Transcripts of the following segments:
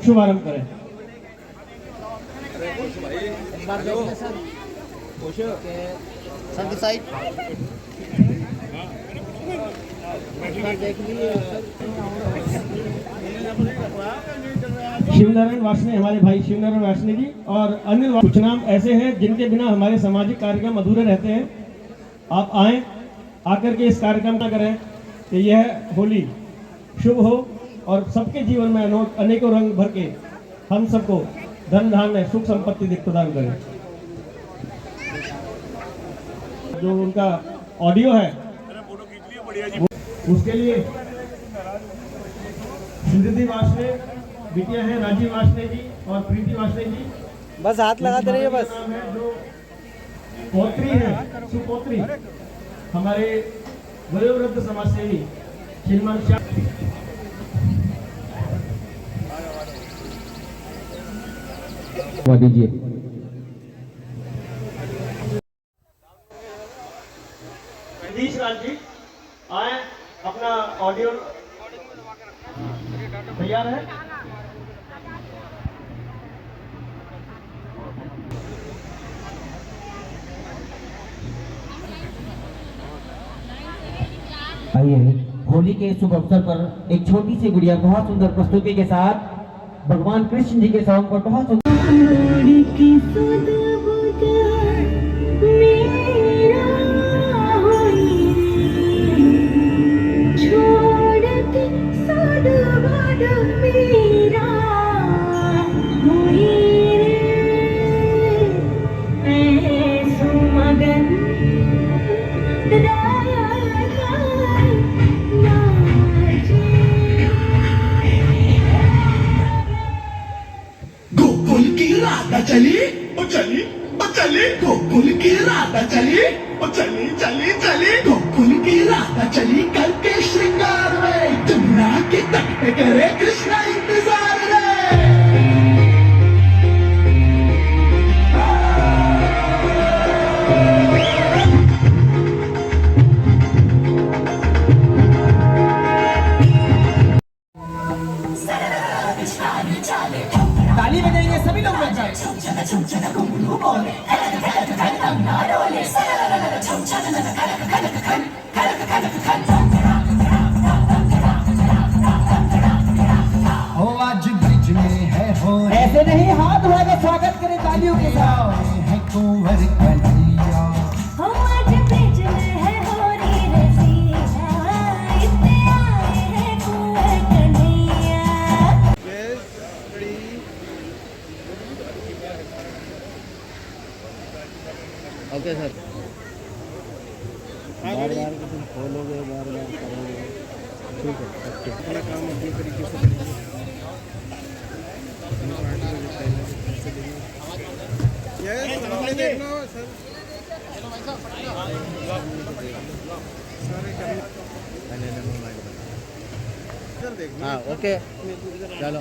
शुभारंभ करें। शिवनारायण वासने, हमारे भाई शिवनारायण वासने जी और अनिल, कुछ नाम ऐसे हैं जिनके बिना हमारे सामाजिक कार्यक्रम अधूरे रहते हैं। आप आए, आकर के इस कार्यक्रम का करें कि यह होली शुभ हो और सबके जीवन में अनेकों रंग भर के हम सबको धन धान्य सुख संपत्ति प्रदान करें। जो उनका ऑडियो है उसके लिए स्मृति वासने बिटिया है, राजीव वासने जी और प्रीति वासने जी, बस हाथ लगाते रहिए। बस जो पौत्री है, सुपौत्री हमारे वयोवृद्ध समाज सेवी श्रीमान श्याम दीजिए। जगदीश लाल जी आए, अपना ऑडियो तैयार है। आइए, होली के शुभ अवसर पर एक छोटी सी गुड़िया बहुत सुंदर प्रस्तुति के साथ भगवान कृष्ण जी के सॉन्ग पर बहुत सुंदर चली ओ चली ओ चली गोकुल की राधा चली ओ चली चली चली गोकुल की राधा चली करके श्रृंगार में जमुना के तट पे करे कृष्णा इंतजार ताली बजाएंगे सभी लोग मिलकर। आज ब्रिज में है हो ऐसे नहीं, हाथ उठाकर स्वागत करें तालियों के साथ। है कुंवर कन्हैया ओके सर। बार बार तुम खोलोगे, बार बार करोगे, ठीक है। ओके, अपना काम अपनी तरीके से करिए। यस, सामने देख लो सर। सारे हाँ ओके, चलो।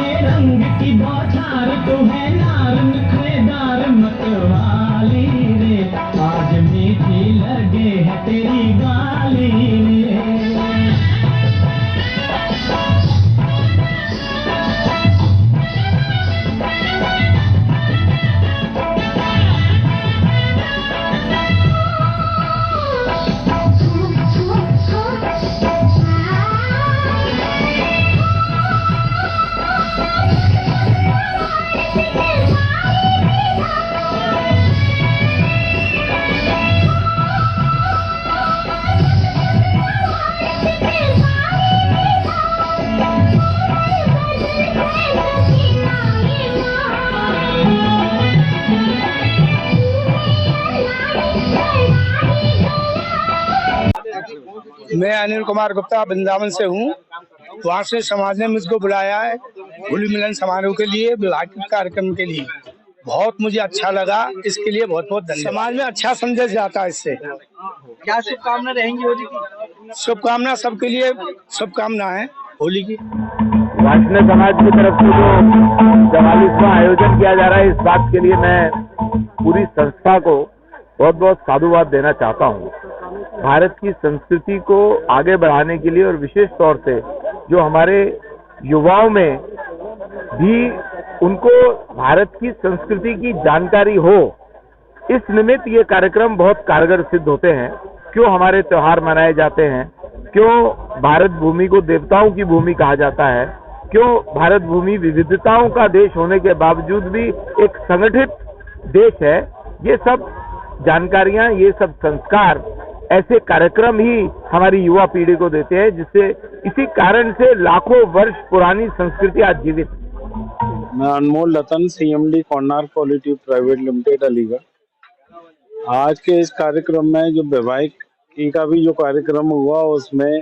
काले रंग की बौछार तू है नार नखरेदार मतवाली रे, आज मीठी लगे है तेरी गाली रे। मैं अनिल कुमार गुप्ता वृंदावन से हूँ। वहाँ से समाज ने मुझको बुलाया है होली मिलन समारोह के लिए, विवाह कार्यक्रम के लिए। बहुत मुझे अच्छा लगा, इसके लिए बहुत बहुत धन्यवाद। समाज में अच्छा संदेश जाता है इससे। क्या शुभकामना रहेंगी होली की? शुभकामना सबके लिए, शुभकामना है होली की। वैष्णव समाज की तरफ से जो 44वां आयोजन किया जा रहा है, इस बात के लिए मैं पूरी संस्था को बहुत बहुत साधुवाद देना चाहता हूँ। भारत की संस्कृति को आगे बढ़ाने के लिए और विशेष तौर से जो हमारे युवाओं में भी उनको भारत की संस्कृति की जानकारी हो, इस निमित्त ये कार्यक्रम बहुत कारगर सिद्ध होते हैं। क्यों हमारे त्योहार मनाए जाते हैं, क्यों भारत भूमि को देवताओं की भूमि कहा जाता है, क्यों भारत भूमि विविधताओं का देश होने के बावजूद भी एक संगठित देश है, ये सब जानकारियां, ये सब संस्कार, ऐसे कार्यक्रम ही हमारी युवा पीढ़ी को देते हैं, जिससे इसी कारण से लाखों वर्ष पुरानी संस्कृति आज जीवित। मैं अनमोल रतन, CMD corner quality private limited Aligarh. आज के इस कार्यक्रम में जो वैवाहिक का भी जो कार्यक्रम हुआ, उसमें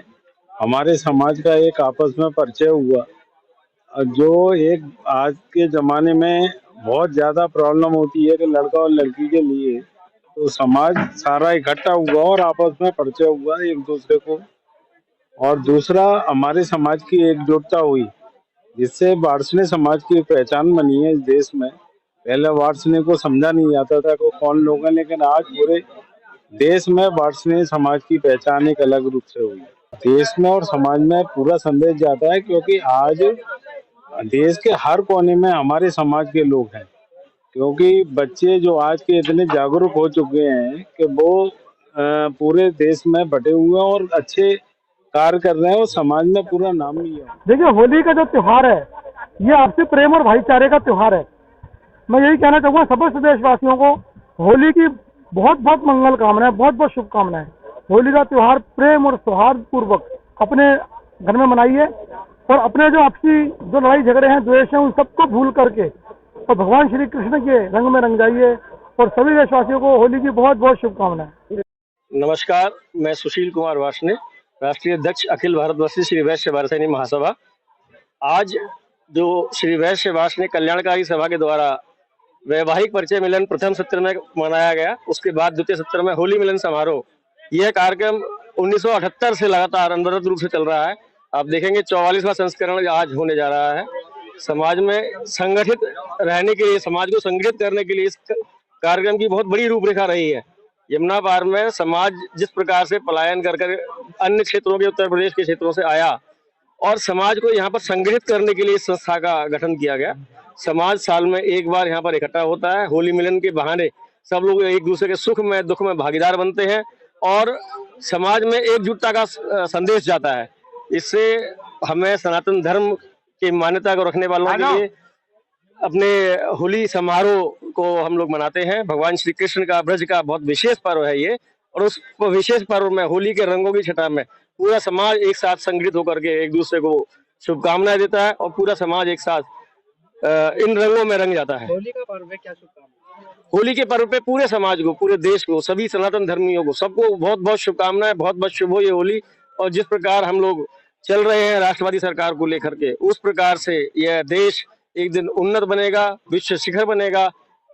हमारे समाज का एक आपस में परिचय हुआ। जो एक आज के ज़माने में बहुत ज़्यादा प्रॉब्लम होती है कि लड़का और लड़की के लिए, तो समाज सारा इकट्ठा हुआ और आपस में परिचय हुआ एक दूसरे को। और दूसरा, हमारे समाज की एकजुटता हुई, जिससे वार्ष्णेय समाज की पहचान बनी है इस देश में। पहले वार्ष्णेय को समझा नहीं जाता था कि कौन लोग हैं, लेकिन आज पूरे देश में वार्ष्णेय समाज की पहचान एक अलग रूप से हुई। देश में और समाज में पूरा संदेश जाता है, क्योंकि आज देश के हर कोने में हमारे समाज के लोग हैं। क्योंकि बच्चे जो आज के इतने जागरूक हो चुके हैं कि वो पूरे देश में बटे हुए हैं और अच्छे कार्य कर रहे हैं और समाज में पूरा नाम भी है। देखिए, होली का जो त्योहार है, ये आपसी प्रेम और भाईचारे का त्योहार है। मैं यही कहना चाहूँगा समस्त देशवासियों को होली की बहुत बहुत मंगल कामनाएं, बहुत बहुत शुभकामनाएं। होली का त्योहार प्रेम और सौहार्द पूर्वक अपने घर में मनाइए और अपने जो आपसी जो लड़ाई झगड़े हैं, द्वेष हैं, उन सबको भूल करके और भगवान श्री कृष्ण के रंग में रंग जाइए। और सभी देशवासियों को होली की बहुत बहुत शुभकामनाएं। नमस्कार, मैं सुशील कुमार वार्ष्णेय, राष्ट्रीय अध्यक्ष अखिल भारतवर्षीय श्री वैश्य भारत महासभा। आज जो श्री वैश्य वार्ष्णेय कल्याणकारी सभा के द्वारा वैवाहिक परिचय मिलन प्रथम सत्र में मनाया गया, उसके बाद द्वितीय सत्र में होली मिलन समारोह, यह कार्यक्रम 1978 से लगातार अनवरत रूप से चल रहा है। आप देखेंगे 44वां संस्करण आज होने जा रहा है। समाज में संगठित रहने के लिए, समाज को संगठित करने के लिए इस कार्यक्रम की बहुत बड़ी रूपरेखा रही है। यमुना पार में समाज जिस प्रकार से पलायन कर अन्य क्षेत्रों के, उत्तर प्रदेश के क्षेत्रों से आया और समाज को यहाँ पर संगठित करने के लिए इस संस्था का गठन किया गया। समाज साल में एक बार यहाँ पर इकट्ठा होता है। होली मिलन के बहाने सब लोग एक दूसरे के सुख में दुख में भागीदार बनते हैं और समाज में एकजुटता का संदेश जाता है। इससे हमें सनातन धर्म की मान्यता को रखने वालों के लिए अपने होली समारोह को हम लोग मनाते हैं। भगवान श्री कृष्ण का, ब्रज का बहुत विशेष पर्व है ये, और उस विशेष पर्व में, होली के रंगों की छटा में, पूरा समाज एक साथ संगठित होकर के एक दूसरे को शुभकामनाएं देता है और पूरा समाज एक साथ इन रंगों में रंग जाता है। होली का पर्व है, क्या शुभकामनाएं? होली के पर्व पे पूरे समाज को, पूरे देश को, सभी सनातन धर्मियों को, सबको बहुत बहुत शुभकामनाएं। बहुत बहुत शुभ हो ये होली। और जिस प्रकार हम लोग चल रहे हैं राष्ट्रवादी सरकार को लेकर के, उस प्रकार से यह देश एक दिन उन्नत बनेगा, विश्व शिखर बनेगा।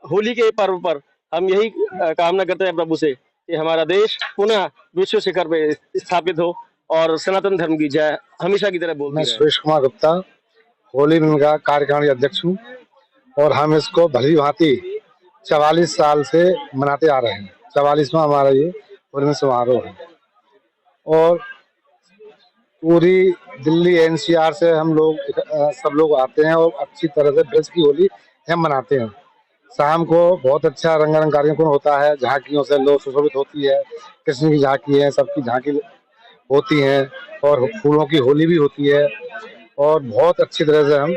होली के पर्व पर हम यही कामना करते हैं प्रभु से कि हमारा देश पुनः विश्व शिखर पे स्थापित हो और सनातन धर्म की जय हमेशा की तरह बोलते हैं। मैं सुरेश कुमार गुप्ता, होली मिलन का कार्यकारिणी अध्यक्ष हूँ और हम इसको भली भांति 44 साल से मनाते आ रहे हैं। 44वां हमारा ये होली मिलन समारोह है और पूरी दिल्ली एनसीआर से हम लोग सब लोग आते हैं और अच्छी तरह से ब्रज की होली हम मनाते हैं। शाम को बहुत अच्छा रंगारंग कार्यक्रम होता है, झांकियों से लोग सुशोभित होती है, कृष्ण की झांकी है, सबकी झांकी होती है और फूलों की होली भी होती है और बहुत अच्छी तरह से हम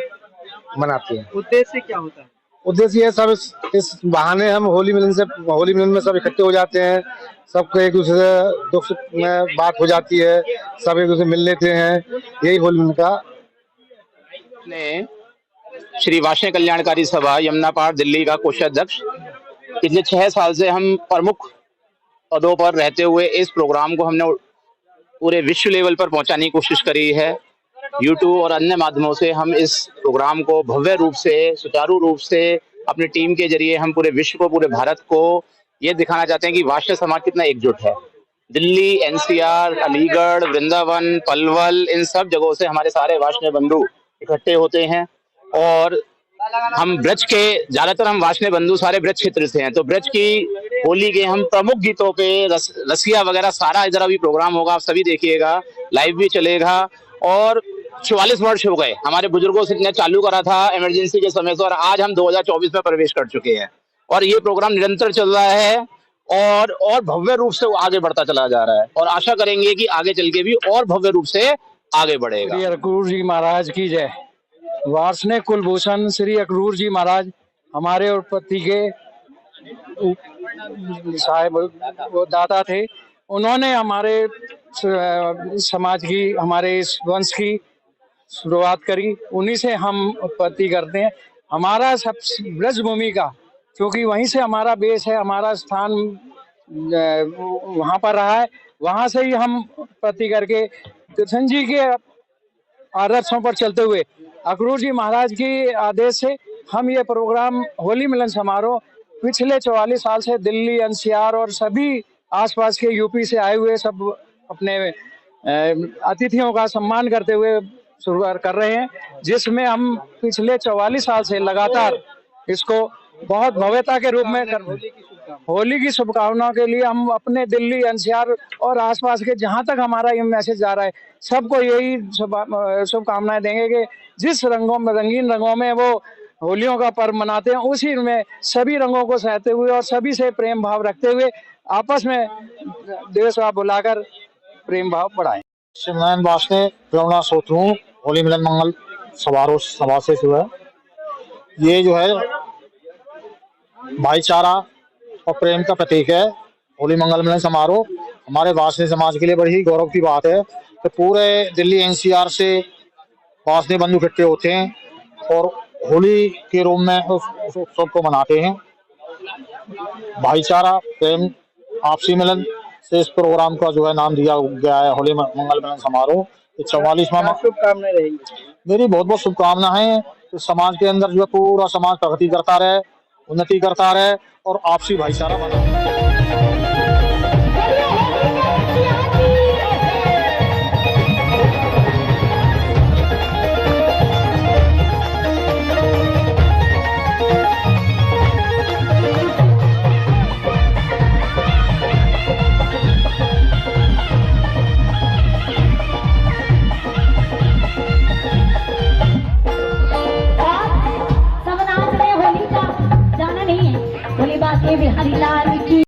मनाते हैं। उद्देश्य क्या होता है? उद्देश्य ये सब इस बहाने हम होली मिलन में सब इकट्ठे हो जाते हैं, सबको एक दूसरे से दुख सुख में बात हो जाती है, सब एक दूसरे मिल लेते हैं, यही होली मिलन का। श्री वाष्णेय कल्याणकारी सभा यमुना पार दिल्ली का कोषाध्यक्ष, पिछले 6 साल से हम प्रमुख पदों पर रहते हुए इस प्रोग्राम को हमने पूरे विश्व लेवल पर पहुंचाने की कोशिश करी है। यूट्यूब और अन्य माध्यमों से हम इस प्रोग्राम को भव्य रूप से, सुचारू रूप से अपनी टीम के जरिए हम पूरे विश्व को, पूरे भारत को ये दिखाना चाहते हैं कि वाष्णेय समाज कितना एकजुट है। दिल्ली, एनसीआर, अलीगढ़, वृंदावन, पलवल, इन सब जगहों से हमारे सारे वाष्णेय बंधु इकट्ठे होते हैं और हम ब्रज के, ज्यादातर हम वाष्णेय बंधु सारे ब्रज क्षेत्र से हैं, तो ब्रज की होली के हम प्रमुख गीतों पे रसिया वगैरह सारा इधर अभी प्रोग्राम होगा, आप सभी देखिएगा, लाइव भी चलेगा। और 44 वर्ष हो गए हमारे बुजुर्गों ने चालू करा था इमरजेंसी के समय से और आज हम 2024 में प्रवेश कर चुके हैं और ये प्रोग्राम निरंतर चल रहा है और भव्य रूप से आगे बढ़ता चला जा रहा है और आशा करेंगे कि आगे चल के भी और भव्य रूप से आगे बढ़ेगा। श्री अक्रूर जी महाराज की जय। वार्षणेय कुलभूषण श्री अक्रूर जी महाराज हमारे उत्पत्ति के साहेब वो दाता थे। उन्होंने हमारे समाज की, हमारे इस वंश की शुरुआत करी, उन्हीं से हम उत्पत्ति करते हैं। हमारा सब ब्रज भूमि का, क्योंकि वहीं से हमारा बेस है, हमारा स्थान वहाँ पर रहा है, वहाँ से ही हम उत्पत्ति करके कृष्ण जी के आदर्शों पर चलते हुए अक्रूर जी महाराज के आदेश से हम ये प्रोग्राम होली मिलन समारोह पिछले 44 साल से दिल्ली, एनसीआर और सभी आसपास के यूपी से आए हुए सब अपने अतिथियों का सम्मान करते हुए शुरुआत कर रहे हैं, जिसमें हम पिछले 44 साल से लगातार इसको बहुत भव्यता के रूप में होली की शुभकामनाओं के लिए हम अपने दिल्ली, एनसीआर और आसपास के जहां तक हमारा ये मैसेज जा रहा है, सबको यही शुभकामनाएं देंगे कि जिस रंगों में, रंगीन रंगों में वो होलियों का पर्व मनाते हैं, उसी में सभी रंगों को सहते हुए और सभी से प्रेम भाव रखते हुए आपस में देश भाव बुलाकर प्रेम भाव बढ़ाएं। शिवनारायण वाष्णेय प्रेरणा सोत्रु होली मिलन मंगल समारोह सभा से जो है, ये जो है भाईचारा और प्रेम का प्रतीक है। होली मंगल मिलन समारोह हमारे वाष्णेय समाज के लिए बड़ी ही गौरव की बात है कि पूरे दिल्ली एनसीआर से वाष्णेय बंधु इकट्ठे होते हैं और होली के रूप में उस उत्सव को मनाते हैं। भाईचारा, प्रेम, आपसी मिलन से इस प्रोग्राम का जो है नाम दिया गया है होली मंगल मिलन समारोह। 44वां शुभकामनाएं रहेंगी। मेरी बहुत बहुत शुभकामनाएं कि समाज के अंदर जो है पूरा समाज प्रगति करता रहे, उन्नति करता रहे और आपसी भाईचारा बना।